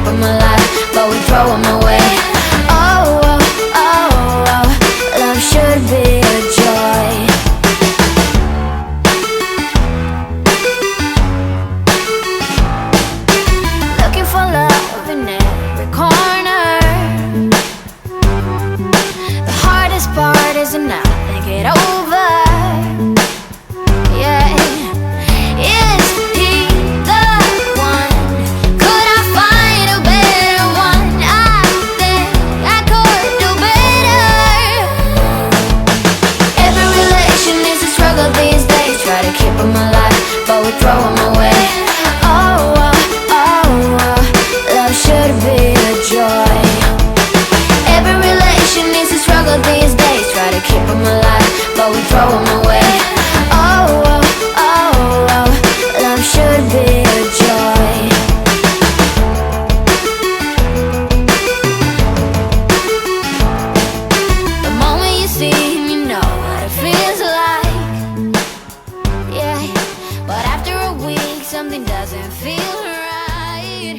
keep them alive, but we throw them away. Oh, oh, oh, oh, love should be a joy. Looking for love in every corner. The hardest part is to not think it over. Yeah, is he the one? Could I find a better one? I think I could do better. Every relation is a struggle these days. Try to keep them alive, but we throw them away. Oh, oh, oh, oh, love should be a joy. Every relation is a struggle these days. Try to keep them alive, but we throw them away. Oh, oh, oh, oh, love should be a joy. The moment you see him, you know what it feels like. Yeah, but after a week, something doesn't feel right.